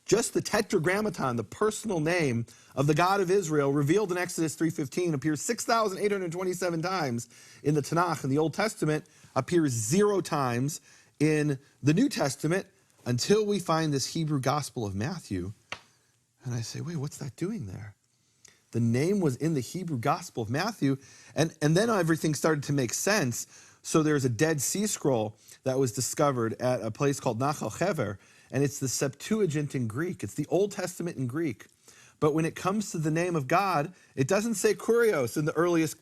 Just the tetragrammaton, the personal name of the God of Israel, revealed in Exodus 3:15, appears 6,827 times in the Tanakh. In the Old Testament, appears 0 times in the New Testament, until we find this Hebrew Gospel of Matthew. And I say, wait, what's that doing there? The name was in the Hebrew Gospel of Matthew, and then everything started to make sense. So there's a Dead Sea Scroll that was discovered at a place called Nachal Hever, and it's the Septuagint in Greek. It's the Old Testament in Greek. But when it comes to the name of God, it doesn't say Kurios in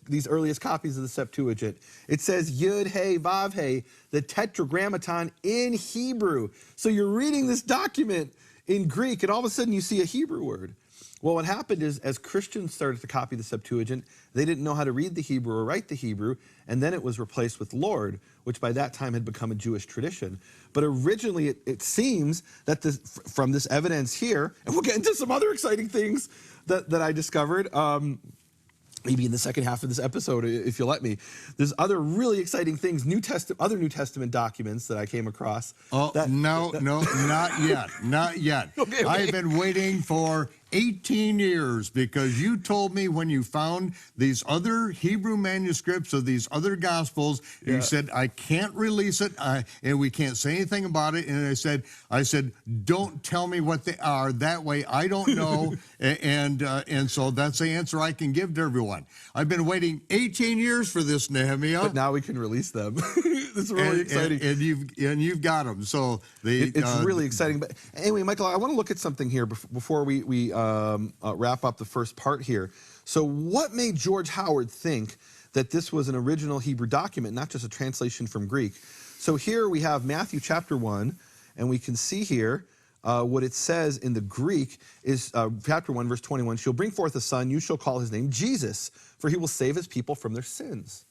these earliest copies of the Septuagint. It says Yud, He, Vav, He, the Tetragrammaton in Hebrew. So you're reading this document in Greek, and all of a sudden you see a Hebrew word. Well, what happened is, as Christians started to copy the Septuagint, they didn't know how to read the Hebrew or write the Hebrew, and then it was replaced with Lord, which by that time had become a Jewish tradition. But originally, it seems that from this evidence here, and we'll get into some other exciting things that I discovered, maybe in the second half of this episode, if you'll let me. There's other really exciting things, other New Testament documents that I came across. No, not yet, not yet. Okay. I've been waiting for 18 years, because you told me when you found these other Hebrew manuscripts of these other Gospels, you said, I can't release it, and we can't say anything about it. And I said, don't tell me what they are. That way I don't know. and so that's the answer I can give to everyone. I've been waiting 18 years for this, Nehemiah. But now we can release them. It's really exciting. And you've got them. So it's really exciting. But anyway, Michael, I want to look at something here before we wrap up the first part here. So what made George Howard think that this was an original Hebrew document, not just a translation from Greek? So here we have Matthew chapter 1, and we can see here what it says in the Greek is chapter 1, verse 21, she'll bring forth a son, you shall call his name Jesus, for he will save his people from their sins.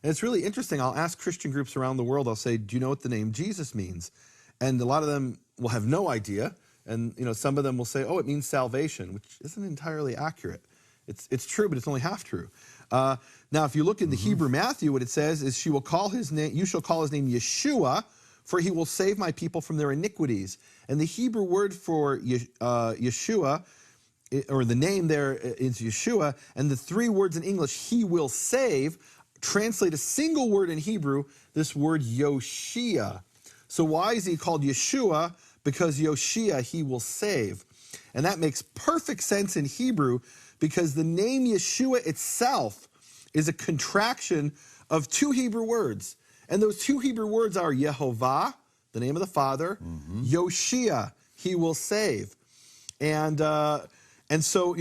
And it's really interesting. I'll ask Christian groups around the world, I'll say, do you know what the name Jesus means? And a lot of them will have no idea. And some of them will say, oh, it means salvation, which isn't entirely accurate. It's true, but it's only half true. Now, if you look in the Hebrew Matthew, what it says is, you shall call his name Yeshua, for he will save my people from their iniquities. And the Hebrew word for Yeshua, or the name there, is Yeshua, and the 3 words in English, he will save, translate a single word in Hebrew, this word Yoshia. So why is he called Yeshua? Because Yoshia, he will save. And that makes perfect sense in Hebrew, because the name Yeshua itself is a contraction of 2 Hebrew words. And those 2 Hebrew words are Yehovah, the name of the Father, Yoshia, he will save. And so,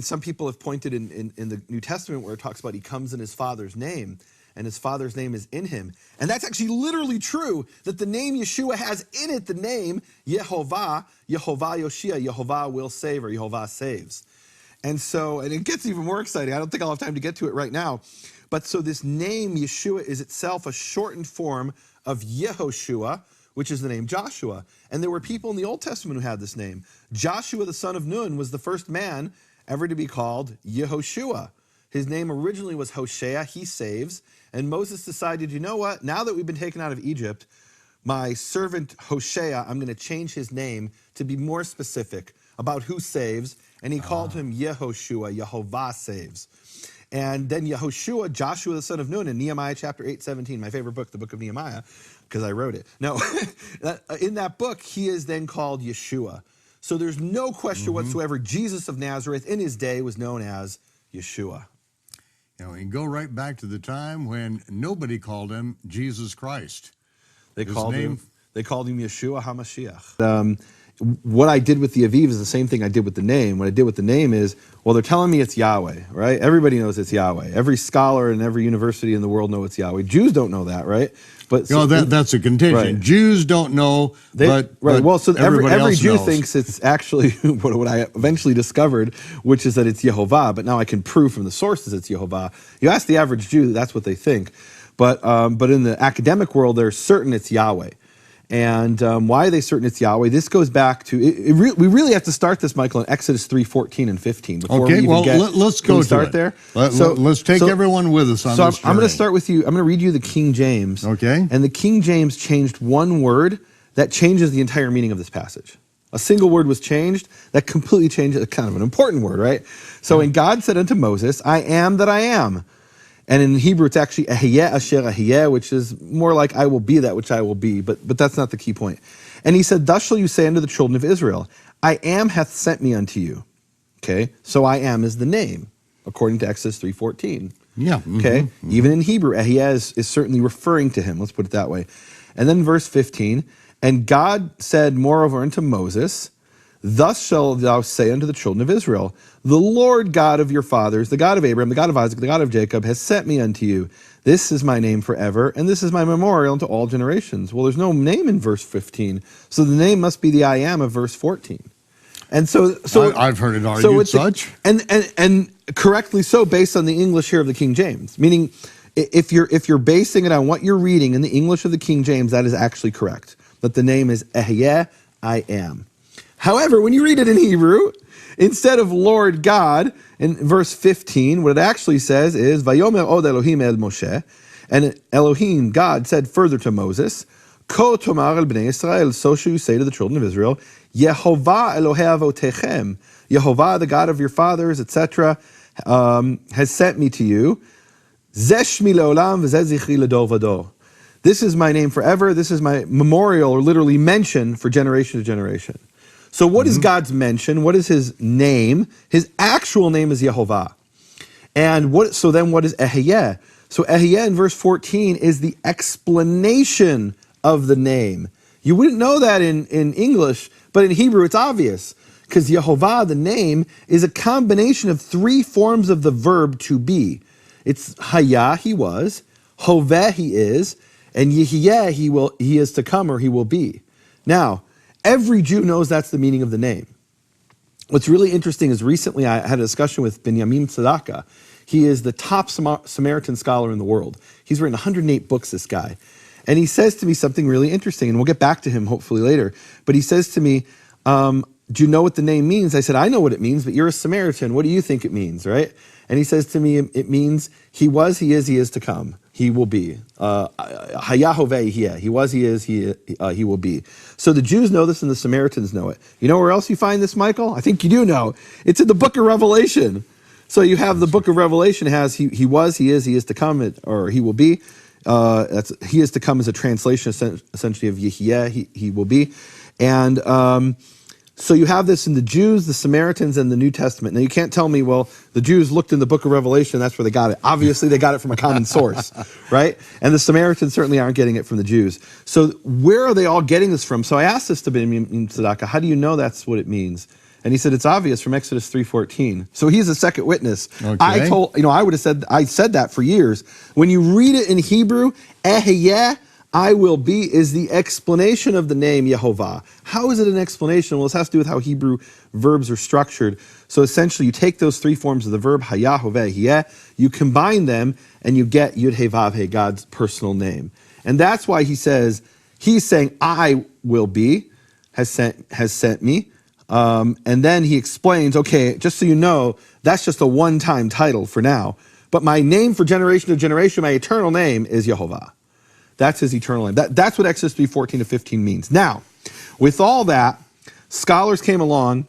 some people have pointed in the New Testament where it talks about he comes in his Father's name, and his Father's name is in him. And that's actually literally true, that the name Yeshua has in it the name Yehovah, Yoshia, Yehovah will save, or Yehovah saves. And it gets even more exciting. I don't think I'll have time to get to it right now. But so this name Yeshua is itself a shortened form of Yehoshua, which is the name Joshua. And there were people in the Old Testament who had this name. Joshua, the son of Nun, was the first man ever to be called Yehoshua. His name originally was Hosea, he saves. And Moses decided, you know what? Now that we've been taken out of Egypt, my servant Hosea, I'm going to change his name to be more specific about who saves. And he called him Yehoshua, Yehovah saves. And then Yehoshua, Joshua the son of Nun, in Nehemiah chapter 8:17, my favorite book, the book of Nehemiah, because I wrote it. No, in that book, he is then called Yeshua. So there's no question whatsoever, Jesus of Nazareth in his day was known as Yeshua. We can go right back to the time when nobody called him Jesus Christ. They called him Yeshua HaMashiach. What I did with the Aviv is the same thing I did with the name. What I did with the name is, well, they're telling me it's Yahweh, right? Everybody knows it's Yahweh. Every scholar in every university in the world knows it's Yahweh. Jews don't know that, right? But that's a contention. Right. Jews don't know, but well, so every Jew knows. Thinks it's actually what I eventually discovered, which is that it's Yehovah. But now I can prove from the sources it's Yehovah. You ask the average Jew, that's what they think. But in the academic world, they're certain it's Yahweh. And why are they certain it's Yahweh? This goes back to, we really have to start this, Michael, in Exodus 3:14 and 15. Let's go start there. Let's take everyone with us on this journey. I'm going to start with you. I'm going to read you the King James. Okay. And the King James changed one word that changes the entire meaning of this passage. A single word was changed. That completely changed it. Kind of an important word, right? So when God said unto Moses, I am that I am. And in Hebrew, it's actually Ehyeh asher Ehyeh, which is more like I will be that which I will be. But that's not the key point. And he said, thus shall you say unto the children of Israel, I am hath sent me unto you. Okay, so I am is the name, according to Exodus 3:14. Yeah. Okay, even in Hebrew, Ehyeh is certainly referring to him. Let's put it that way. And then verse 15, and God said moreover unto Moses, thus shalt thou say unto the children of Israel, the Lord God of your fathers, the God of Abraham, the God of Isaac, the God of Jacob, has sent me unto you. This is my name forever, and this is my memorial unto all generations. Well, there's no name in verse 15, so the name must be the I am of verse 14. And so I've heard it argued such. And correctly so, based on the English here of the King James. Meaning, if you're basing it on what you're reading in the English of the King James, that is actually correct. That the name is Ehyeh, I am. However, when you read it in Hebrew, instead of Lord God, in verse 15, what it actually says is, Vayomer od Elohim el Moshe, and Elohim, God, said further to Moses, Ko tomar el bnei Israel, so shall you say to the children of Israel, Yehovah Elohei avotechem, Yehovah, the God of your fathers, etc., has sent me to you. Zeh shmi leolam v'zeh zichri ledor vador. This is my name forever. This is my memorial, or literally mention, for generation to generation. So what is God's mention? What is his name? His actual name is Yehovah. And so then what is Ehyeh? So Ehyeh in verse 14 is the explanation of the name. You wouldn't know that in English, but in Hebrew it's obvious. Because Yehovah, the name, is a combination of three forms of the verb to be. It's Hayah, he was, Hoveh, he is, and Yehyeh, he is to come, or he will be. Now, every Jew knows that's the meaning of the name. What's really interesting is recently I had a discussion with Binyamin Tzedakah. He is the top Samaritan scholar in the world. He's written 108 books, this guy. And he says to me something really interesting, and we'll get back to him hopefully later. But he says to me, do you know what the name means? I said, I know what it means, but you're a Samaritan. What do you think it means, right? And he says to me, it means he was, he is to come. He will be. Hayah hoveh yeh. He was, he is, he will be. So the Jews know this and the Samaritans know it. You know where else you find this, Michael? I think you do know. It's in the book of Revelation. So you have the book of Revelation has he was, he is to come, or he will be. He is to come as a translation essentially of Yehyeh, he will be. And so you have this in the Jews, the Samaritans, and the New Testament. Now you can't tell me, well, the Jews looked in the book of Revelation, that's where they got it. Obviously they got it from a common source, right? And the Samaritans certainly aren't getting it from the Jews. So where are they all getting this from? So I asked this to Binyamin Tzedakah, how do you know that's what it means? And he said, it's obvious from Exodus 3:14. So he's a second witness. Okay. I said that for years. When you read it in Hebrew, Ehyeh, I will be, is the explanation of the name Yehovah. How is it an explanation? Well, this has to do with how Hebrew verbs are structured. So essentially, you take those three forms of the verb, Hayah, Hoveh, Yeh, you combine them, and you get Yud He Vav He, God's personal name. And that's why he says, he's saying, I will be, has sent me. And then he explains, okay, just so you know, that's just a one-time title for now. But my name for generation to generation, my eternal name is Yehovah. That's his eternal name. That's what Exodus 3:14 to 15 means. Now, with all that, scholars came along.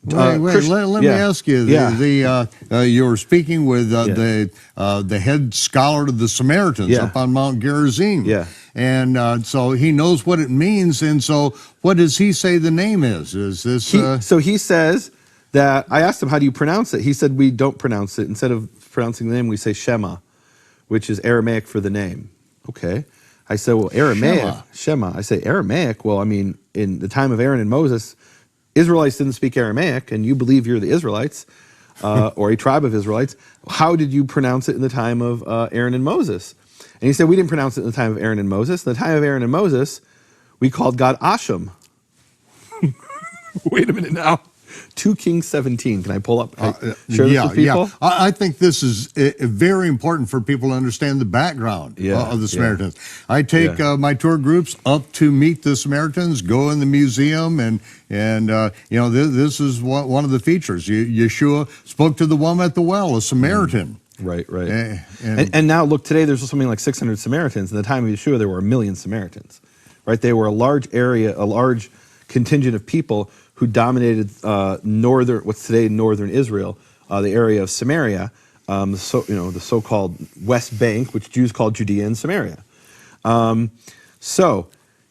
Let me ask you. You were speaking with the head scholar of the Samaritans up on Mount Gerizim. Yeah. And so he knows what it means. And so what does he say the name is? Is this... So he says that, I asked him, how do you pronounce it? He said, we don't pronounce it. Instead of pronouncing the name, we say Shema, which is Aramaic for the name. Okay. I said, well, Aramaic, Shema. I say, Aramaic, well, I mean, in the time of Aaron and Moses, Israelites didn't speak Aramaic, and you believe you're the Israelites, or a tribe of Israelites. How did you pronounce it in the time of Aaron and Moses? And he said, we didn't pronounce it in the time of Aaron and Moses. In the time of Aaron and Moses, we called God Hashem. Wait a minute now. 2 Kings 17. Can I pull up? Share this with people? Yeah. I think this is very important for people to understand the background of the Samaritans. I take my tour groups up to meet the Samaritans, go in the museum, and this is one of the features. Yeshua spoke to the woman at the well, a Samaritan. Right. And now, look, today there's something like 600 Samaritans. In the time of Yeshua, there were 1 million Samaritans. Right? They were a large area, a large contingent of people who dominated what's today northern Israel, the area of Samaria, the so-called West Bank, which Jews called Judea and Samaria. So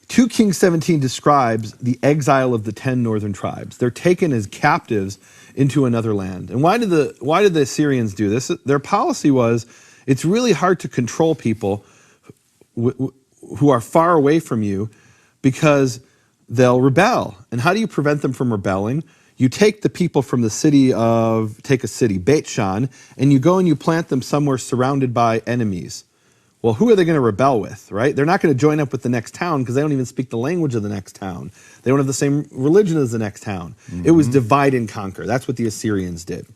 2 Kings 17 describes the exile of the 10 northern tribes. They're taken as captives into another land. And why did the Assyrians do this? Their policy was, it's really hard to control people who are far away from you because they'll rebel. And how do you prevent them from rebelling? You take the people from the take a city, Beit Shan, and you go and you plant them somewhere surrounded by enemies. Well, who are they going to rebel with, right? They're not going to join up with the next town because they don't even speak the language of the next town. They don't have the same religion as the next town. It was divide and conquer. That's what the Assyrians did.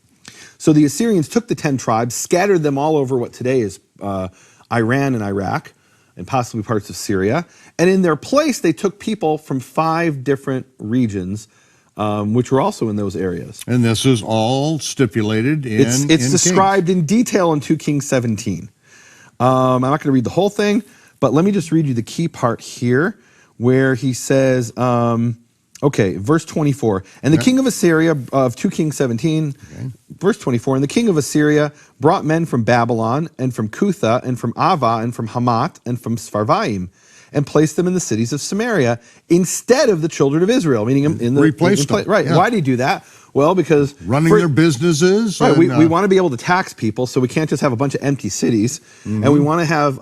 So the Assyrians took the 10 tribes, scattered them all over what today is Iran and Iraq, and possibly parts of Syria. And in their place, they took people from 5 different regions, which were also in those areas. And this is all stipulated It's described in detail in 2 Kings 17. I'm not going to read the whole thing, but let me just read you the key part here where he says, verse 24. And the king of Assyria, of 2 Kings 17, verse 24, and the king of Assyria brought men from Babylon and from Cutha and from Ava and from Hamath and from Sepharvaim and placed them in the cities of Samaria instead of the children of Israel, meaning in the replaced them. Right. Yeah. Why did he do that? Well, because running their businesses. Right. We want to be able to tax people, so we can't just have a bunch of empty cities. And we want to have,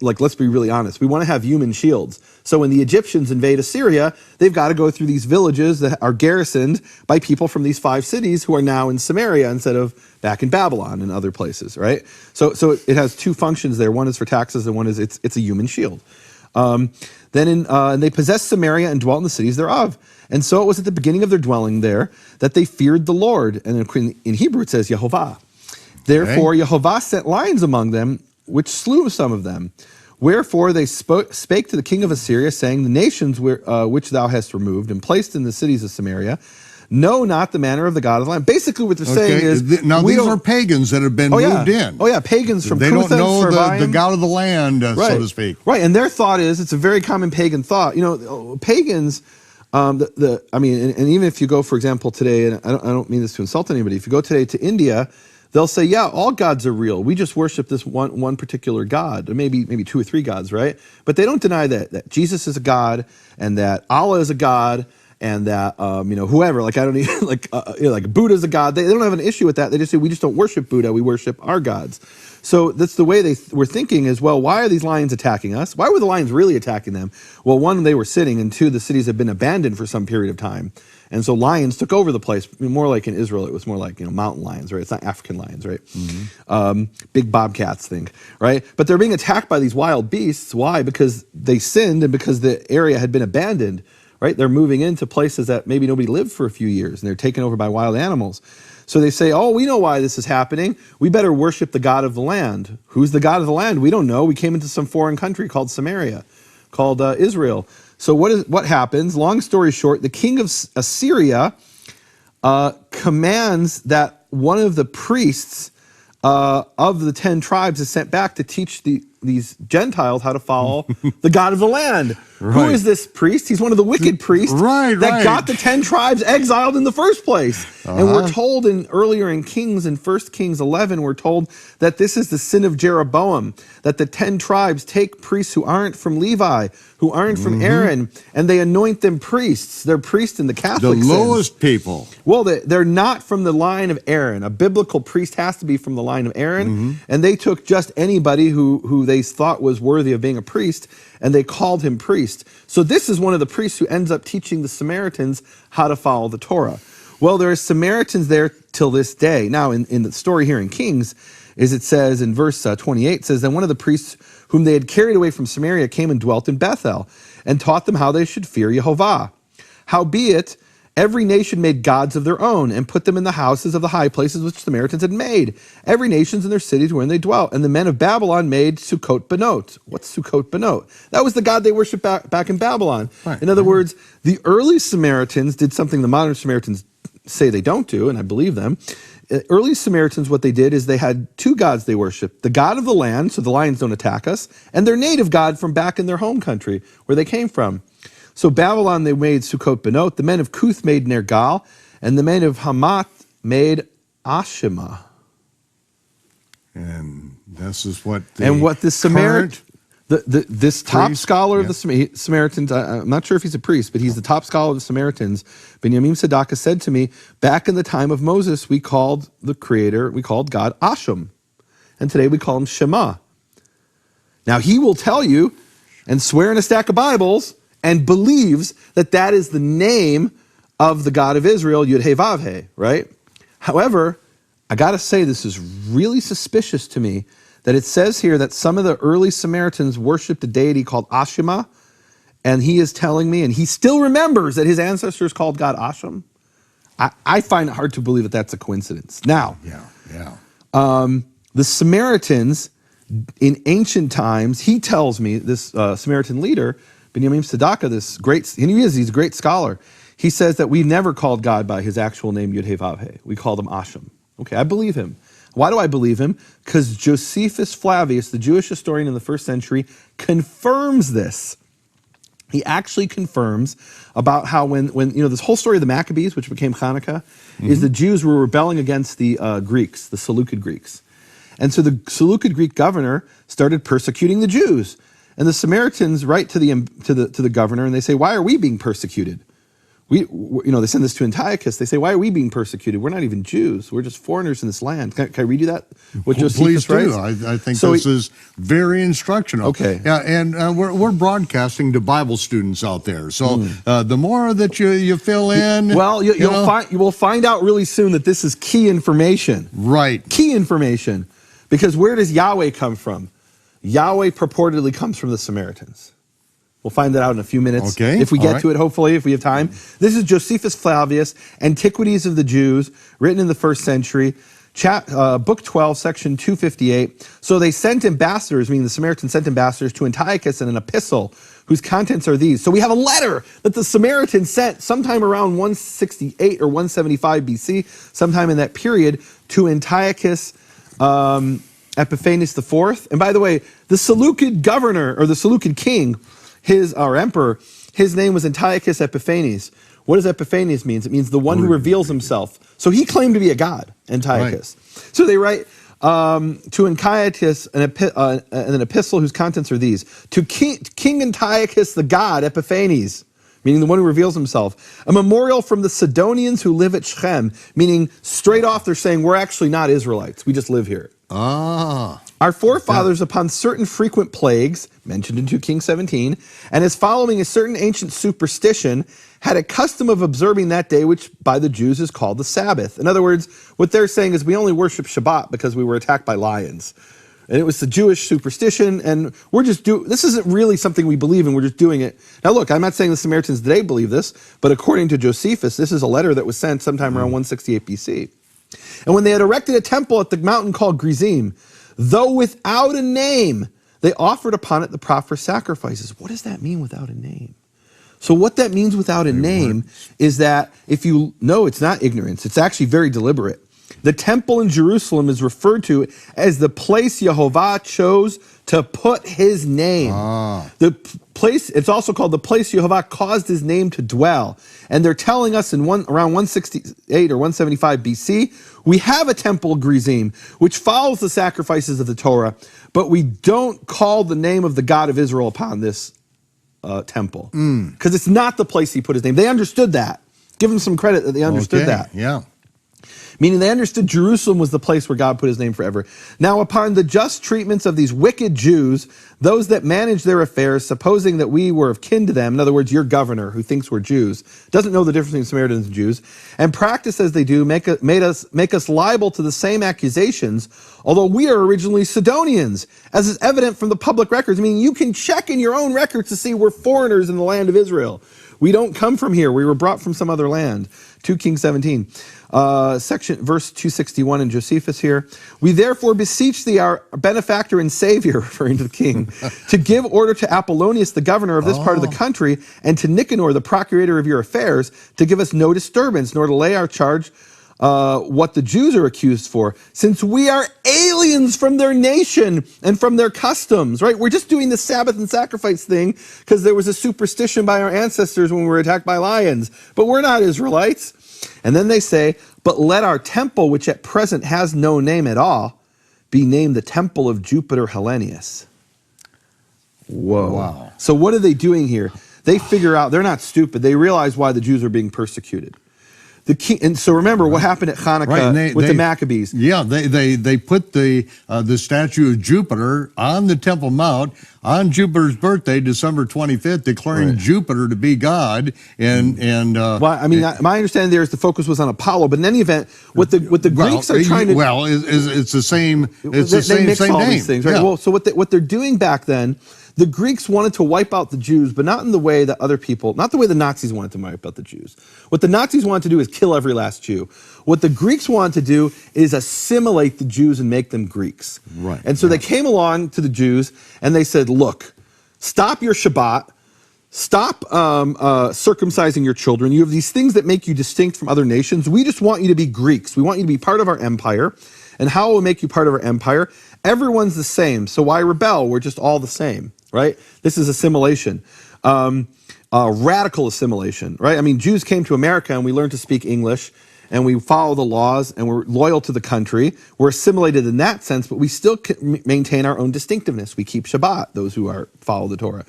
let's be really honest, we want to have human shields. So when the Egyptians invade Assyria, they've got to go through these villages that are garrisoned by people from these 5 cities who are now in Samaria instead of back in Babylon and other places, right? So it has 2 functions there. One is for taxes, and one is it's a human shield. And they possessed Samaria and dwelt in the cities thereof. And so it was at the beginning of their dwelling there that they feared the Lord. And in Hebrew it says Yehovah. Therefore Yehovah sent lions among them, which slew some of them. Wherefore they spake to the king of Assyria, saying, the nations which thou hast removed and placed in the cities of Samaria know not the manner of the God of the land. Basically what they're saying is... Now these are pagans that have been moved in. Oh yeah, pagans from They Cutha don't know and the God of the land, so to speak. Right, and their thought is, it's a very common pagan thought. You know, pagans... and even if you go, for example, today, and I don't mean this to insult anybody, if you go today to India, they'll say, yeah, all gods are real. We just worship this one particular god, or maybe 2 or 3 gods, right? But they don't deny that Jesus is a god, and that Allah is a god, and that whoever, like I don't even like Buddha's a god. They don't have an issue with that. They just say we just don't worship Buddha. We worship our gods. So that's the way they were thinking is, well, why are these lions attacking us? Why were the lions really attacking them? Well, 1, they were sitting, and 2, the cities had been abandoned for some period of time. And so lions took over the place. More like in Israel, it was more like mountain lions, right? It's not African lions, right? Big bobcats thing, right? But they're being attacked by these wild beasts. Why? Because they sinned and because the area had been abandoned, right? They're moving into places that maybe nobody lived for a few years, and they're taken over by wild animals. So they say, oh, we know why this is happening. We better worship the God of the land. Who's the God of the land? We don't know. We came into some foreign country called Samaria, called Israel. So what happens? Long story short, the king of Assyria commands that one of the priests of the 10 tribes is sent back to teach these Gentiles how to follow the God of the land. Right. Who is this priest? He's one of the wicked priests that got the 10 tribes exiled in the first place. And we're told earlier in Kings, in 1 Kings 11, we're told that this is the sin of Jeroboam, that the 10 tribes take priests who aren't from Levi, who aren't from Aaron, and they anoint them priests. They're priests in the Catholic sense. The lowest people. Well, they're not from the line of Aaron. A biblical priest has to be from the line of Aaron, and they took just anybody who they thought was worthy of being a priest, and they called him priest. So this is one of the priests who ends up teaching the Samaritans how to follow the Torah. Well, there are Samaritans there till this day. Now, in the story here in Kings, it says in verse 28, it says, then one of the priests whom they had carried away from Samaria came and dwelt in Bethel, and taught them how they should fear Yehovah. Howbeit, every nation made gods of their own, and put them in the houses of the high places which the Samaritans had made. Every nation's in their cities wherein they dwelt. And the men of Babylon made Sukkot Benot. What's Sukkot Benot? That was the god they worshipped back in Babylon. Right. In other words, the early Samaritans did something the modern Samaritans say they don't do, and I believe them. Early Samaritans, what they did is they had 2 gods they worshiped. The God of the land, so the lions don't attack us, and their native God from back in their home country, where they came from. So Babylon, they made Sukkot Benot. The men of Cuth made Nergal. And the men of Hamath made Ashima. And this is what the Samaritan, this top priest, scholar of the Samaritans, I'm not sure if he's a priest, but he's the top scholar of the Samaritans, Benjamin Sadaka, said to me, back in the time of Moses, we called God Asham. And today we call him Shema. Now he will tell you and swear in a stack of Bibles and believes that that is the name of the God of Israel, Yud-Heh-Vav-Heh, right? However, I got to say this is really suspicious to me that it says here that some of the early Samaritans worshipped a deity called Ashima, and he is telling me, and he still remembers that his ancestors called God Asham. I find it hard to believe that that's a coincidence. Now, the Samaritans in ancient times, he tells me, this Samaritan leader, Benjamin Sadaka, he's a great scholar. He says that we never called God by his actual name, Yud-Heh-Vav-Heh. We called him Asham. Okay, I believe him. Why do I believe him? Because Josephus Flavius, the Jewish historian in the 1st century, confirms this. He actually confirms about how when this whole story of the Maccabees, which became Hanukkah, is the Jews were rebelling against the Greeks, the Seleucid Greeks. And so the Seleucid Greek governor started persecuting the Jews. And the Samaritans write to the governor and they say, why are we being persecuted? They send this to Antiochus. They say, why are we being persecuted? We're not even Jews. We're just foreigners in this land. Can I read you that? What Josephus Please do. I think this is very instructional. Okay. Yeah, and we're broadcasting to Bible students out there. So the more that you fill in, well, you will find out really soon that this is key information. Right. Key information, because where does Yahweh come from? Yahweh purportedly comes from the Samaritans. We'll find that out in a few minutes. Okay. If we get to it, hopefully, if we have time. This is Josephus Flavius, Antiquities of the Jews, written in the 1st century, book 12, section 258. So they sent ambassadors, meaning the Samaritans sent ambassadors to Antiochus in an epistle whose contents are these. So we have a letter that the Samaritans sent sometime around 168 or 175 BC, sometime in that period, to Antiochus Epiphanes IV. And by the way, the Seleucid governor, or the Seleucid king, our emperor, his name was Antiochus Epiphanes. What does Epiphanes mean? It means the one who reveals himself. So he claimed to be a god, Antiochus. Right. So they write to Antiochus an epistle whose contents are these. To King Antiochus the god, Epiphanes, meaning the one who reveals himself. A memorial from the Sidonians who live at Shechem, meaning straight off they're saying we're actually not Israelites. We just live here. Our forefathers, upon certain frequent plagues, mentioned in 2 Kings 17, and as following a certain ancient superstition, had a custom of observing that day, which by the Jews is called the Sabbath. In other words, what they're saying is we only worship Shabbat because we were attacked by lions. And it was the Jewish superstition, and this isn't really something we believe in, we're just doing it. Now look, I'm not saying the Samaritans today believe this, but according to Josephus, this is a letter that was sent sometime around 168 BC. And when they had erected a temple at the mountain called Gerizim, though without a name, they offered upon it the proper sacrifices. What does that mean, without a name? So what that means, without a name, is that if you know, it's not ignorance. It's actually very deliberate. The temple in Jerusalem is referred to as the place Yehovah chose to put his name. The place, it's also called the place Yehovah caused his name to dwell. And they're telling us in around 168 or 175 BC, we have a temple, Gerizim, which follows the sacrifices of the Torah, but we don't call the name of the God of Israel upon this temple. Because it's not the place he put his name. They understood that. Give them some credit that they understood that. Yeah. Meaning they understood Jerusalem was the place where God put his name forever. Now, upon the just treatments of these wicked Jews, those that manage their affairs, supposing that we were of kin to them, in other words, your governor who thinks we're Jews, doesn't know the difference between Samaritans and Jews, and practice as they do, make us liable to the same accusations, although we are originally Sidonians, as is evident from the public records. I mean, you can check in your own records to see we're foreigners in the land of Israel. We don't come from here. We were brought from some other land. 2 Kings 17. Verse 261 in Josephus here. We therefore beseech thee, our benefactor and savior, referring to the king, to give order to Apollonius, the governor of this part of the country, and to Nicanor, the procurator of your affairs, to give us no disturbance, nor to lay our charge what the Jews are accused for, since we are aliens from their nation and from their customs, right? We're just doing the Sabbath and sacrifice thing because there was a superstition by our ancestors when we were attacked by lions, but we're not Israelites. And then they say, but let our temple, which at present has no name at all, be named the temple of Jupiter Hellenius. Whoa. Wow. So what are they doing here? They figure out, they're not stupid, they realize why the Jews are being persecuted. And so remember what happened at Hanukkah with the Maccabees. Yeah, they put the statue of Jupiter on the Temple Mount on Jupiter's birthday, December 25th, declaring Jupiter to be God. Well, I mean, my understanding there is the focus was on Apollo, but in any event, what the Greeks are trying to it's the same. It's they the same mix all name. these things, right? Yeah. Well, so what they're doing back then. The Greeks wanted to wipe out the Jews, but not in the way that other people, not the way the Nazis wanted to wipe out the Jews. What the Nazis wanted to do is kill every last Jew. What the Greeks wanted to do is assimilate the Jews and make them Greeks. Right. And so they came along to the Jews and they said, look, stop your Shabbat, stop circumcising your children. You have these things that make you distinct from other nations. We just want you to be Greeks. We want you to be part of our empire. And how will we make you part of our empire? Everyone's the same. So why rebel? We're just all the same. Right? This is assimilation, radical assimilation, right? I mean, Jews came to America and we learned to speak English and we follow the laws and we're loyal to the country. We're assimilated in that sense, but we still maintain our own distinctiveness. We keep Shabbat, those who follow the Torah.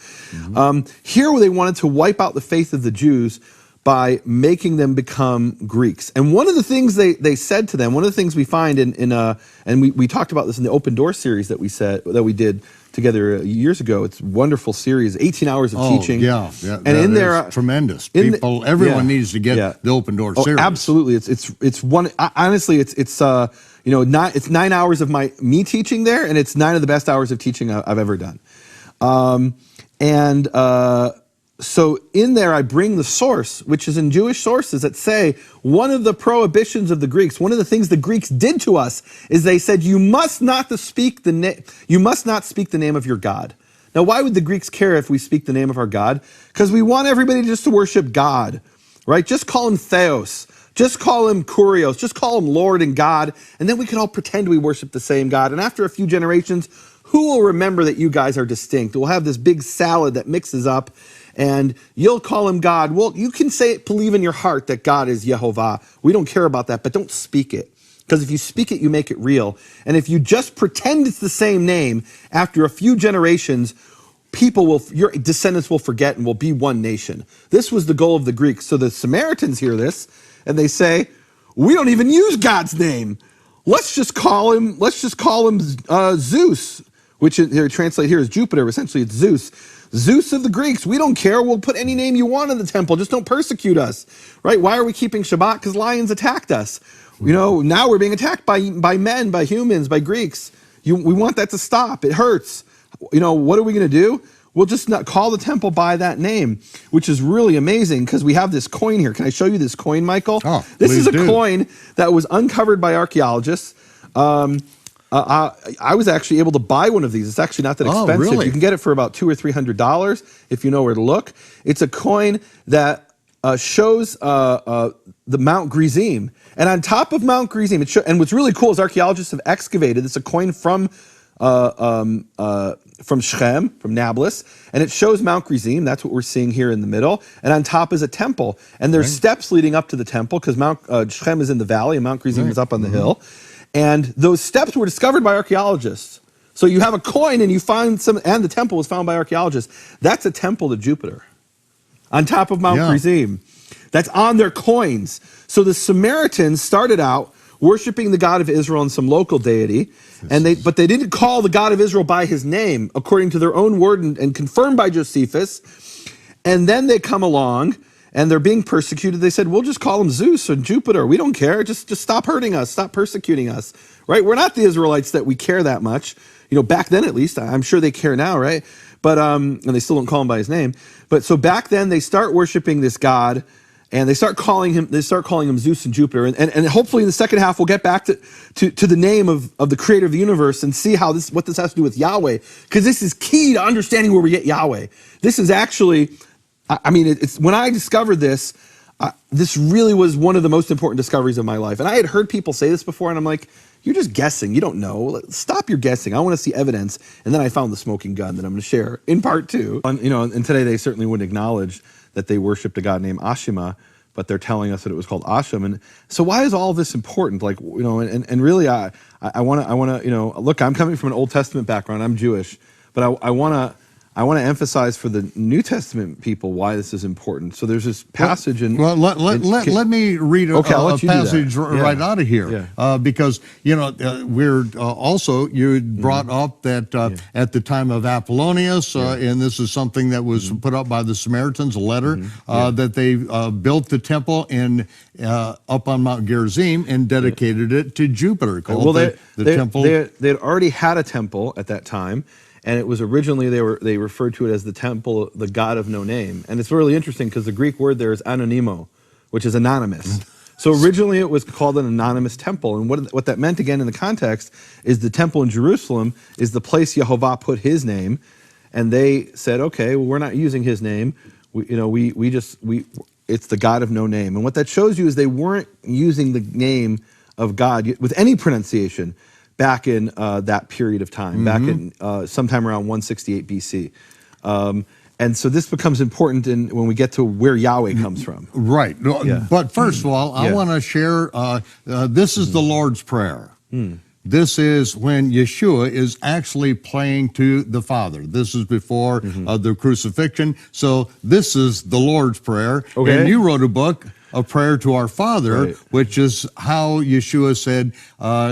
Here they wanted to wipe out the faith of the Jews by making them become Greeks. And one of the things they said to them, one of the things we find and we talked about this in the Open Door series that we did together years ago. It's a wonderful series, 18 hours of teaching. Yeah, and in there, tremendous. Everyone needs to get the Open Door series. Absolutely, it's one. Honestly, it's 9 hours of me teaching there, and it's 9 of the best hours of teaching I've ever done. So in there, I bring the source, which is in Jewish sources that say one of the prohibitions of the Greeks, one of the things the Greeks did to us is they said, you must not speak the name of your God. Now, why would the Greeks care if we speak the name of our God? Because we want everybody just to worship God, right? Just call him Theos. Just call him Kurios. Just call him Lord and God. And then we can all pretend we worship the same God. And after a few generations, who will remember that you guys are distinct? We'll have this big salad that mixes up. And you'll call him God. Well, you can believe in your heart that God is Yehovah. We don't care about that, but don't speak it. Because if you speak it, you make it real. And if you just pretend it's the same name, after a few generations, your descendants will forget and will be one nation. This was the goal of the Greeks. So the Samaritans hear this, and they say, we don't even use God's name. Let's just call him Zeus, which they're translated here as Jupiter. Essentially, it's Zeus. Zeus of the Greeks, we don't care. We'll put any name you want in the temple. Just don't persecute us, right? Why are we keeping Shabbat? Because lions attacked us. Now we're being attacked by men, by humans, by Greeks. We want that to stop. It hurts. What are we going to do? We'll just not call the temple by that name, which is really amazing because we have this coin here. Can I show you this coin, Michael? Oh, this is a coin that was uncovered by archaeologists. I was actually able to buy one of these. It's actually not that expensive. Really? You can get it for about $200 or $300 if you know where to look. It's a coin that shows the Mount Gerizim, and on top of Mount Gerizim, and what's really cool is archaeologists have excavated. It's a coin from Shechem, from Nablus, and it shows Mount Gerizim. That's what we're seeing here in the middle. And on top is a temple, and there's steps leading up to the temple because Mount Shechem is in the valley and Mount Gerizim is up on the hill. And those steps were discovered by archaeologists. So you have a coin and you find and the temple was found by archaeologists. That's a temple to Jupiter on top of Mount Gerizim. That's on their coins. So the Samaritans started out worshiping the God of Israel and some local deity, but they didn't call the God of Israel by his name, according to their own word and confirmed by Josephus. And then they come along and they're being persecuted. They said, we'll just call him Zeus or Jupiter. We don't care. Just stop hurting us. Stop persecuting us, right? We're not the Israelites that we care that much. Back then at least. I'm sure they care now, right? But and they still don't call him by his name. But so back then they start worshiping this God, and they start calling him Zeus and Jupiter. And hopefully in the second half we'll get back to the name of the creator of the universe and see what this has to do with Yahweh. Because this is key to understanding where we get Yahweh. This is actually, it's when I discovered this, This really was one of the most important discoveries of my life. And I had heard people say this before, and I'm like, you're just guessing. You don't know. Stop your guessing. I want to see evidence. And then I found the smoking gun that I'm going to share in part 2. And today they certainly wouldn't acknowledge that they worshipped a god named Ashima, but they're telling us that it was called Asham. And so why is all this important? Like, and really I want to, look, I'm coming from an Old Testament background. I'm Jewish, but I want to emphasize for the New Testament people why this is important. So there's this passage in. Well, let me read a passage right out of here, because we're also you brought up that at the time of Apollonius, and this is something that was put up by the Samaritans, a letter that they built the temple in up on Mount Gerizim and dedicated it to Jupiter, called the temple. They had already had a temple at that time. And it was originally, they referred to it as the temple, the god of no name. And it's really interesting because the Greek word there is anonimo, which is anonymous. So originally it was called an anonymous temple. And what that meant, again, in the context, is the temple in Jerusalem is the place Yehovah put his name. And they said, okay, well, we're not using his name. It's the god of no name. And what that shows you is they weren't using the name of God with any pronunciation back in that period of time, back in sometime around 168 BC. And so this becomes important when we get to where Yahweh comes from. Right. But first of all, I want to share, this is the Lord's Prayer. This is when Yeshua is actually praying to the Father. This is before the crucifixion. So this is the Lord's Prayer. Okay. And you wrote a book, A Prayer to Our Father, which is how Yeshua said,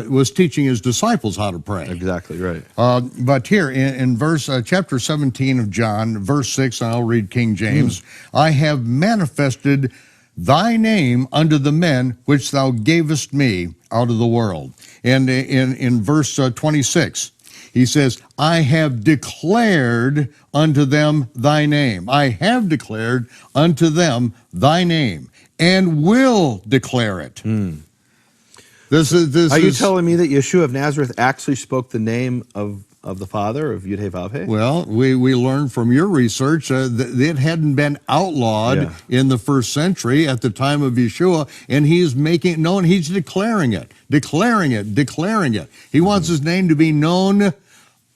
was teaching his disciples how to pray. Exactly, right. But here in chapter 17 of John, verse 6, and I'll read King James, I have manifested thy name unto the men which thou gavest me out of the world. And in verse 26, he says, I have declared unto them thy name. I have declared unto them thy name, and will declare it. Are you telling me that Yeshua of Nazareth actually spoke the name of the Father, of Yud-Heh-Vav-Heh? Well, we learned from your research that it hadn't been outlawed in the first century at the time of Yeshua, and he's making it known. He's declaring it. He wants his name to be known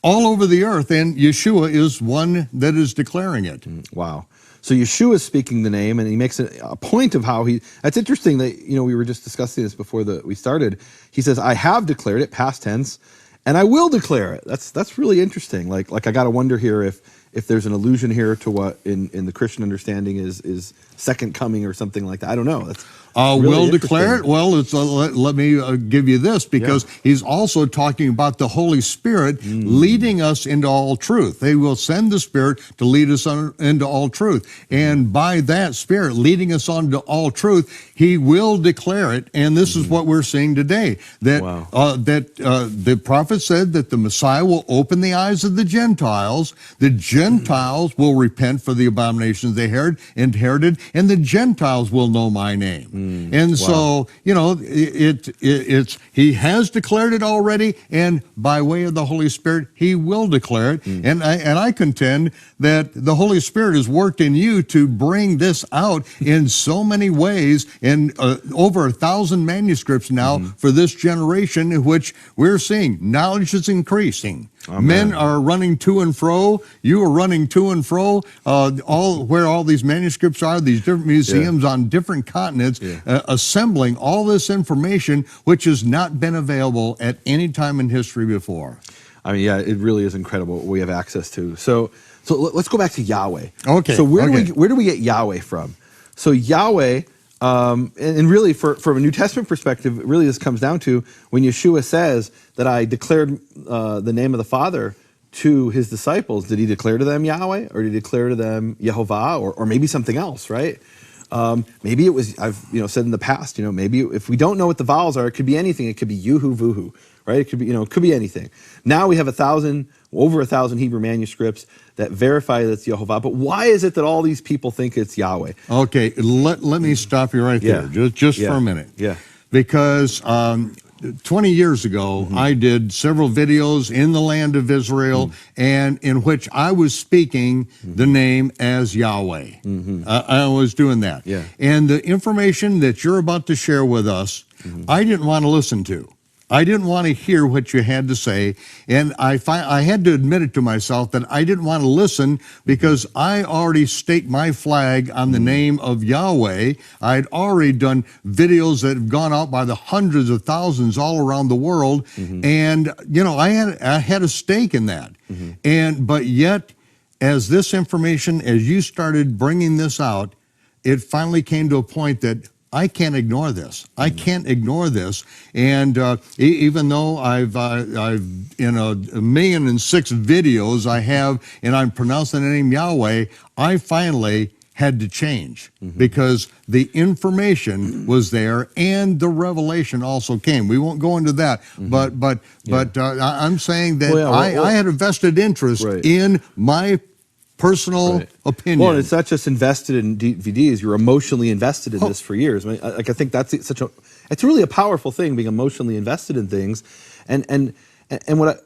all over the earth, and Yeshua is one that is declaring it. Wow. So Yeshua is speaking the name, and he makes a point of how that's interesting that, we were just discussing this before we started. He says, I have declared it, past tense, and I will declare it. That's really interesting. Like I got to wonder here if there's an allusion here to what in the Christian understanding is second coming or something like that. I don't know. That's really will declare it. Well, let me give you this, because he's also talking about the Holy Spirit leading us into all truth. They will send the Spirit to lead us into all truth. And by that Spirit leading us on to all truth, he will declare it. And this is what we're seeing today, that the prophet said that the Messiah will open the eyes of the Gentiles. The Gentiles will repent for the abominations they inherited, and the Gentiles will know my name. And so, he has declared it already, and by way of the Holy Spirit, he will declare it. And I contend that the Holy Spirit has worked in you to bring this out in so many ways, in over 1,000 manuscripts now for this generation, in which we're seeing knowledge is increasing. Amen. Men are running to and fro. You are running to and fro. Where all these manuscripts are, these different museums on different continents, assembling all this information, which has not been available at any time in history before. I mean, it really is incredible what we have access to. So let's go back to Yahweh. Okay. So where do we get Yahweh from? So Yahweh, and really from a New Testament perspective, really this comes down to when Yeshua says that I declared the name of the Father to his disciples. Did he declare to them Yahweh, or did he declare to them Yehovah, or maybe something else, right? Maybe it was, I've said in the past, maybe if we don't know what the vowels are, it could be anything. It could be Yuhu, Vuhu, right? It could be anything. Now we have over 1,000 Hebrew manuscripts that verify that it's Yehovah. But why is it that all these people think it's Yahweh? Okay, let me stop you right there, just for a minute. Yeah. Because 20 years ago, I did several videos in the land of Israel, and in which I was speaking the name as Yahweh. I was doing that. Yeah. And the information that you're about to share with us, I didn't want to listen to. I didn't want to hear what you had to say, and I had to admit it to myself that I didn't want to listen because I already staked my flag on the name of Yahweh. I'd already done videos that have gone out by the hundreds of thousands all around the world, and I had a stake in that. But yet, as this information, as you started bringing this out, it finally came to a point that I can't ignore this. I can't ignore this. And even though I've in a 1,000,006 videos I have, and I'm pronouncing the name Yahweh, I finally had to change because the information was there and the revelation also came. We won't go into that, but I'm saying that I had a vested interest in my personal opinion. Well, it's not just invested in DVDs. You're emotionally invested in this for years. I think that's it's really a powerful thing, being emotionally invested in things. And what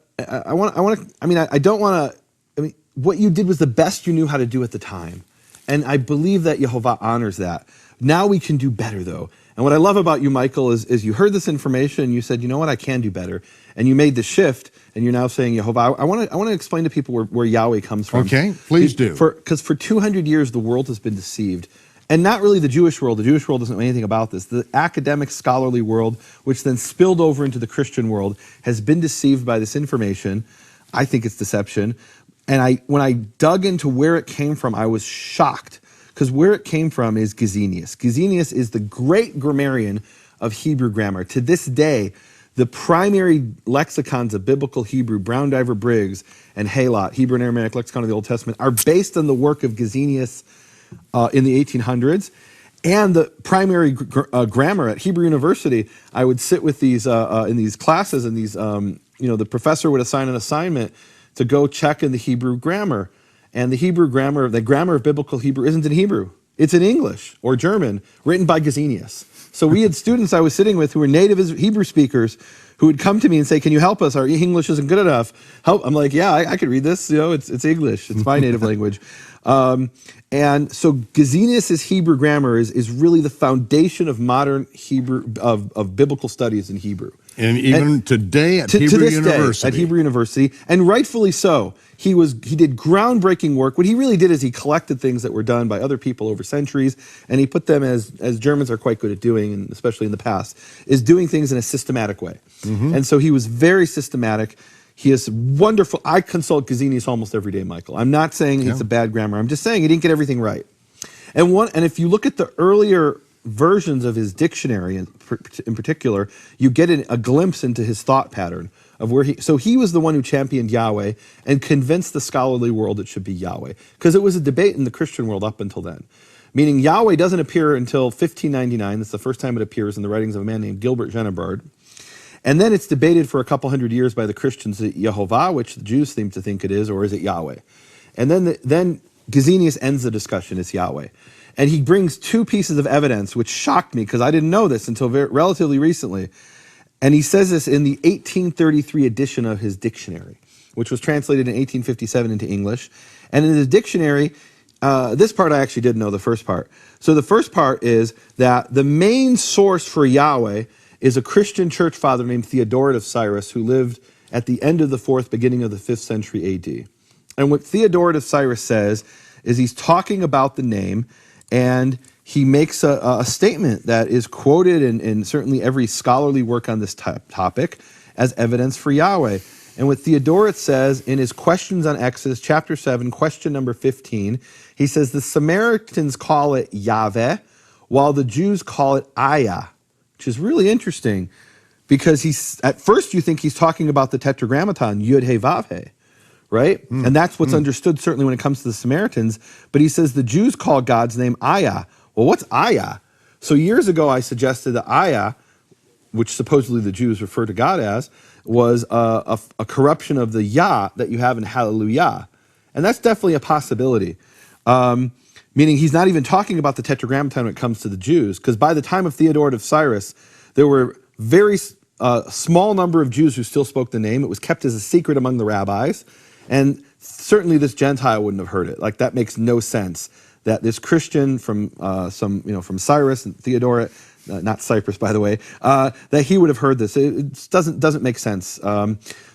what you did was the best you knew how to do at the time. And I believe that Yehovah honors that. Now we can do better, though. And what I love about you, Michael, is you heard this information and you said, you know what, I can do better. And you made the shift, and you're now saying, Yehovah. I want to explain to people where Yahweh comes from. Okay, please do. Because for 200 years, the world has been deceived. And not really the Jewish world. The Jewish world doesn't know anything about this. The academic, scholarly world, which then spilled over into the Christian world, has been deceived by this information. I think it's deception. And when I dug into where it came from, I was shocked. Because where it came from is Gesenius. Gesenius is the great grammarian of Hebrew grammar. To this day, the primary lexicons of biblical Hebrew, Brown Diver Briggs and Halot, Hebrew and Aramaic lexicon of the Old Testament, are based on the work of Gesenius in the 1800s. And the primary grammar at Hebrew University, I would sit with these in these classes, and these the professor would assign an assignment to go check in the Hebrew grammar. And the Hebrew grammar, the grammar of biblical Hebrew isn't in Hebrew. It's in English or German, written by Gesenius. So we had students I was sitting with who were native Hebrew speakers who would come to me and say, can you help us? Our English isn't good enough. Help. I'm like, yeah, I could read this. It's English. It's my native language. And so Gesenius' Hebrew grammar is really the foundation of modern Hebrew, of biblical studies in Hebrew. And even today at Hebrew University. At Hebrew University, and rightfully so. He did groundbreaking work. What he really did is he collected things that were done by other people over centuries, and he put them, as Germans are quite good at doing, and especially in the past, is doing things in a systematic way. And so he was very systematic. He is wonderful. I consult Gesenius almost every day, Michael. I'm not saying it's a bad grammar. I'm just saying he didn't get everything right. And if you look at the earlier versions of his dictionary in particular, you get a glimpse into his thought pattern of where he was the one who championed Yahweh and convinced the scholarly world it should be Yahweh, because it was a debate in the Christian world up until then. Meaning Yahweh doesn't appear until 1599. That's the first time it appears in the writings of a man named Gilbert Genebard. And then it's debated for a couple hundred years by the Christians, is it Yehovah, which the Jews seem to think it is, or is it Yahweh? And then Gesenius ends the discussion, it's Yahweh. And he brings two pieces of evidence, which shocked me because I didn't know this until relatively recently. And he says this in the 1833 edition of his dictionary, which was translated in 1857 into English. And in the dictionary, this part I actually didn't know, the first part. So the first part is that the main source for Yahweh is a Christian church father named Theodoret of Cyrus, who lived at the end of the 4th, beginning of the 5th century AD. And what Theodoret of Cyrus says is he's talking about the name, and he makes a statement that is quoted in certainly every scholarly work on this topic as evidence for Yahweh. And what Theodoret says in his Questions on Exodus, chapter 7, question number 15, he says, the Samaritans call it Yahweh, while the Jews call it Ayah, which is really interesting because at first you think he's talking about the Tetragrammaton, Yud He Vav He, right? And that's what's understood certainly when it comes to the Samaritans. But he says the Jews call God's name Ayah. Well, what's Ayah? So years ago I suggested that Ayah, which supposedly the Jews refer to God as, was a corruption of the Yah that you have in Hallelujah. And that's definitely a possibility. Meaning he's not even talking about the Tetragrammaton when it comes to the Jews, because by the time of Theodoret of Cyrus, there were very a small number of Jews who still spoke the name. It was kept as a secret among the rabbis. And certainly this Gentile wouldn't have heard it. Like, that makes no sense that this Christian from from Cyrus and Theodoret, not Cyprus, by the way, that he would have heard this. It doesn't make sense.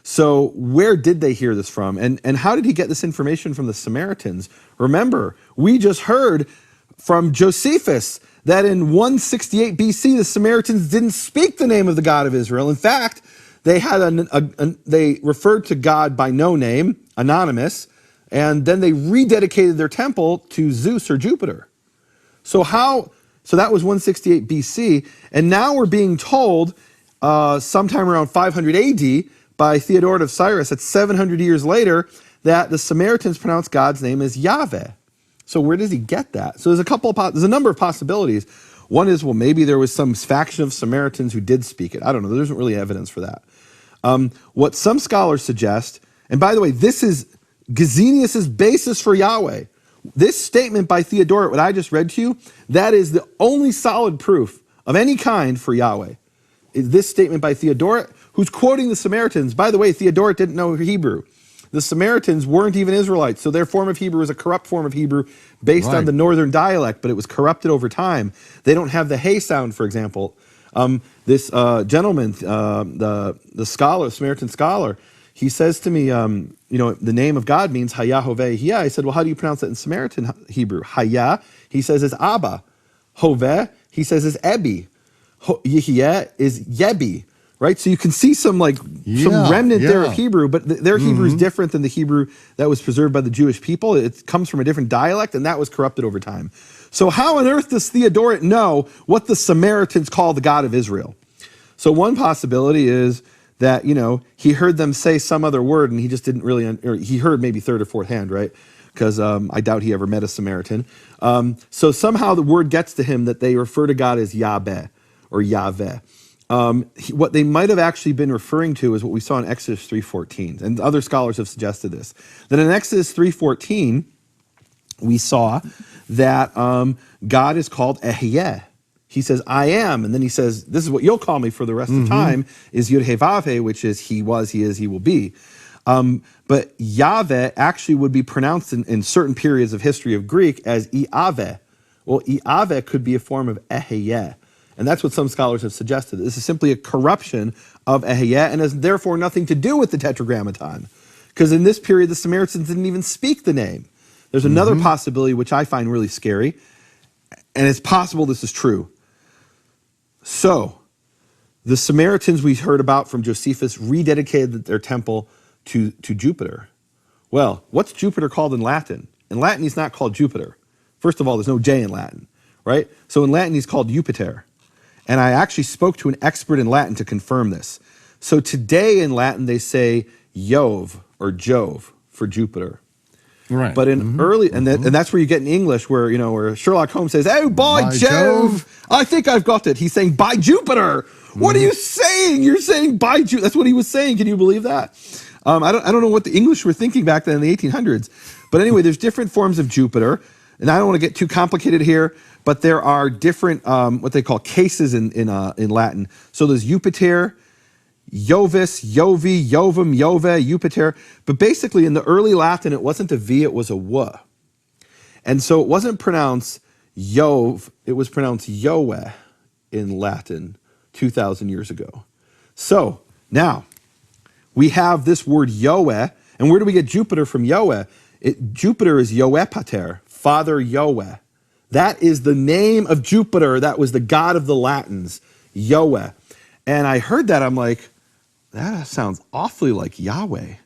So where did they hear this from? And how did he get this information from the Samaritans? Remember, we just heard from Josephus that in 168 BC, the Samaritans didn't speak the name of the God of Israel. In fact, they had they referred to God by no name, anonymous, and then they rededicated their temple to Zeus or Jupiter. So that was 168 BC, and now we're being told sometime around 500 AD by Theodoret of Cyrus, that's 700 years later, that the Samaritans pronounce God's name as Yahweh. So where does he get that? So there's a number of possibilities. One is, well, maybe there was some faction of Samaritans who did speak it. I don't know. There isn't really evidence for that. What some scholars suggest, and by the way, this is Gesenius's basis for Yahweh. This statement by Theodoret, what I just read to you, that is the only solid proof of any kind for Yahweh. This statement by Theodoret, who's quoting the Samaritans. By the way, Theodoret didn't know Hebrew. The Samaritans weren't even Israelites, so their form of Hebrew was a corrupt form of Hebrew based on the northern dialect, but it was corrupted over time. They don't have the hey sound, for example. This gentleman, the scholar, Samaritan scholar, he says to me, the name of God means Hayah Hoveh Hiyah. I said, well, how do you pronounce that in Samaritan Hebrew? Hayah, he says, is Abba. Hoveh, he says, is Ebi. Yihiyah is Yebi. Right, so you can see some remnant there of Hebrew, but their Hebrew is different than the Hebrew that was preserved by the Jewish people. It comes from a different dialect, and that was corrupted over time. So how on earth does Theodoret know what the Samaritans call the God of Israel? So one possibility is that, he heard them say some other word, and he just didn't really, or he heard maybe third or fourth hand, right? Because I doubt he ever met a Samaritan. So somehow the word gets to him that they refer to God as Yahweh or Yahweh. What they might have actually been referring to is what we saw in Exodus 3:14, and other scholars have suggested this. That in Exodus 3:14, we saw that God is called Ehyeh. He says, I am, and then he says, this is what you'll call me for the rest of time, is Yud-Heh-Vav-Heh, which is he was, he is, he will be. But Yahweh actually would be pronounced in certain periods of history of Greek as Iaveh. Well, Iaveh could be a form of Ehyeh. And that's what some scholars have suggested. This is simply a corruption of Ehyeh and has therefore nothing to do with the Tetragrammaton. Because in this period, the Samaritans didn't even speak the name. There's another possibility which I find really scary, and it's possible this is true. So, the Samaritans we heard about from Josephus rededicated their temple to Jupiter. Well, what's Jupiter called in Latin? In Latin, he's not called Jupiter. First of all, there's no J in Latin, right? So in Latin, he's called Jupiter. And I actually spoke to an expert in Latin to confirm this. So today in Latin, they say Jove or Jove for Jupiter. Right. But in early, and that's where you get in English where Sherlock Holmes says, oh, by Jove, I think I've got it. He's saying, by Jupiter. What are you saying? You're saying by Jupiter. That's what he was saying. Can you believe that? I don't know what the English were thinking back then in the 1800s. But anyway, there's different forms of Jupiter. And I don't want to get too complicated here, but there are different, what they call cases in Latin. So there's Jupiter, Jovis, Jovi, Jovum, Jove, Jupiter. But basically in the early Latin, it wasn't a V, it was a W. And so it wasn't pronounced Jove, it was pronounced Yoeh in Latin 2,000 years ago. So now we have this word Yoeh, and where do we get Jupiter from Yoeh? Jupiter is Yoeh Pater, Father Yoeh. That is the name of Jupiter. That was the god of the Latins, Yoeh. And I heard that, I'm like, that sounds awfully like Yahweh.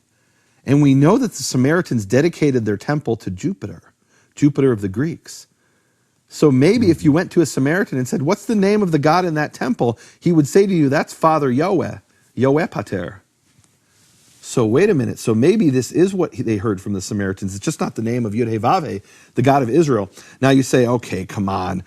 And we know that the Samaritans dedicated their temple to Jupiter, Jupiter of the Greeks. So maybe if you went to a Samaritan and said, what's the name of the god in that temple? He would say to you, that's Father Yoeh, Yoeh Pater. So wait a minute. So maybe this is what they heard from the Samaritans. It's just not the name of Yud-Heh-Vav-Heh, the God of Israel. Now you say, okay, come on.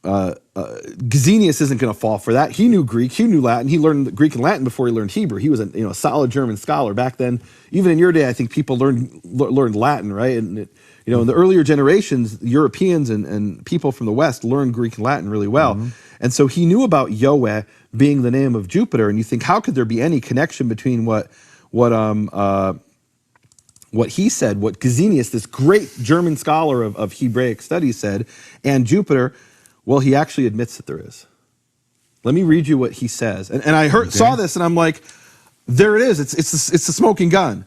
Gesenius isn't going to fall for that. He knew Greek, he knew Latin, he learned Greek and Latin before he learned Hebrew. He was a solid German scholar back then. Even in your day, I think people learned Latin, right? And in the earlier generations, Europeans and people from the West learned Greek and Latin really well. And so he knew about Yahweh being the name of Jupiter. And you think, how could there be any connection between what he said, what Gesenius, this great German scholar of Hebraic studies, said, and Jupiter? Well, he actually admits that there is. Let me read you what he says. And I saw this, and I'm like, there it is. It's the smoking gun.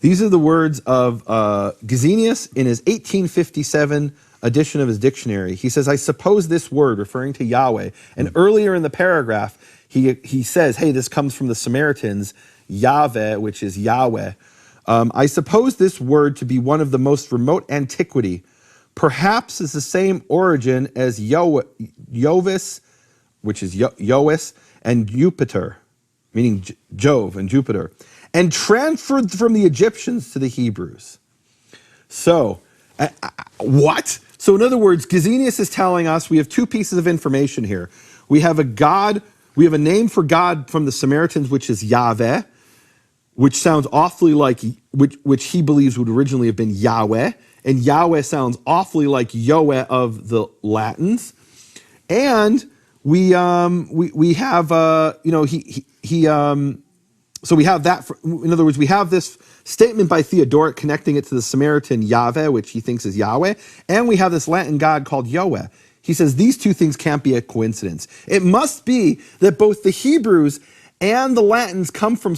These are the words of Gesenius in his 1857 edition of his dictionary. He says, I suppose this word, referring to Yahweh, and earlier in the paragraph, he says, hey, this comes from the Samaritans, Yahweh, which is Yahweh. I suppose this word to be one of the most remote antiquity, perhaps is the same origin as Jovis, which is Jois, and Jupiter, meaning Jove and Jupiter, and transferred from the Egyptians to the Hebrews. So, what? So in other words, Gesenius is telling us we have two pieces of information here. We have a name for God from the Samaritans, which is Yahweh, which sounds awfully like, which he believes would originally have been Yahweh, and Yahweh sounds awfully like Yahweh of the Latins. And we have so we have that. In other words, we have this statement by Theodoret connecting it to the Samaritan Yahweh, which he thinks is Yahweh, and we have this Latin god called Yahweh. He says these two things can't be a coincidence. It must be that both the Hebrews and the Latins come from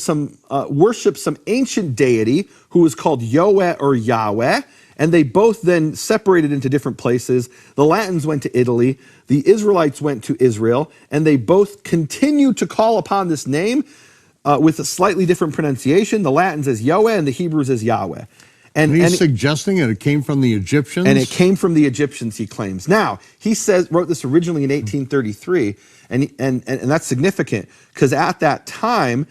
worship some ancient deity who was called Yahweh or Yahweh, and they both then separated into different places. The Latins went to Italy, the Israelites went to Israel, and they both continue to call upon this name with a slightly different pronunciation. The Latins as Yahweh and the Hebrews as Yahweh. And he's suggesting that it came from the Egyptians? And it came from the Egyptians, he claims. Now, he wrote this originally in 1833, and that's significant because at that time,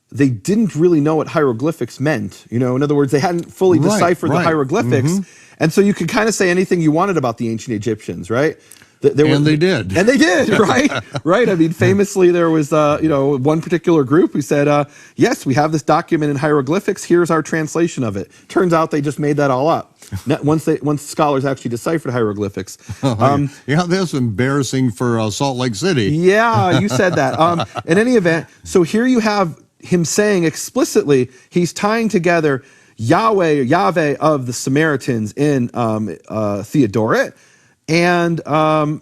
they didn't really know what hieroglyphics meant. In other words, they hadn't fully deciphered the hieroglyphics. And so you could kind of say anything you wanted about the ancient Egyptians, right? They did. And they did, right? Right. I mean, famously, there was, one particular group who said, yes, we have this document in hieroglyphics. Here's our translation of it. Turns out they just made that all up. Once scholars actually deciphered hieroglyphics. That's embarrassing for Salt Lake City. Yeah, you said that. In any event, so here you have him saying explicitly, he's tying together Yahweh of the Samaritans in Theodoret, and the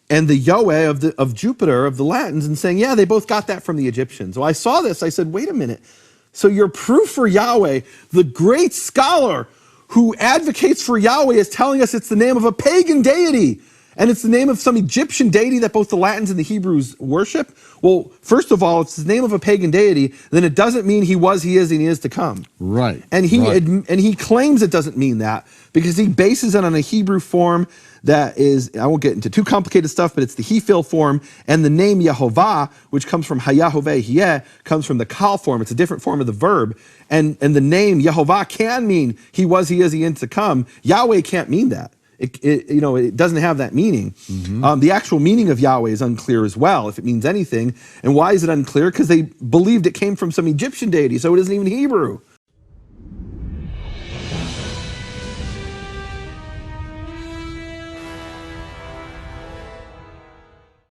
Yahweh of Jupiter of the Latins, and saying, yeah, they both got that from the Egyptians. Well, I saw this. I said, wait a minute. So your proof for Yahweh, the great scholar who advocates for Yahweh, is telling us it's the name of a pagan deity, and it's the name of some Egyptian deity that both the Latins and the Hebrews worship. Well, first of all, it's the name of a pagan deity, then it doesn't mean he was, he is, and he is to come. Right. And he claims it doesn't mean that because he bases it on a Hebrew form that is, I won't get into too complicated stuff, but it's the he-fil form, and the name Yehovah, which comes from Hayahoveh Hieh, comes from the kal form. It's a different form of the verb. And the name Yehovah can mean he was, he is, he is to come. Yahweh can't mean that. It doesn't have that meaning. The actual meaning of Yahweh is unclear as well, if it means anything. And why is it unclear? Because they believed it came from some Egyptian deity, so it isn't even Hebrew.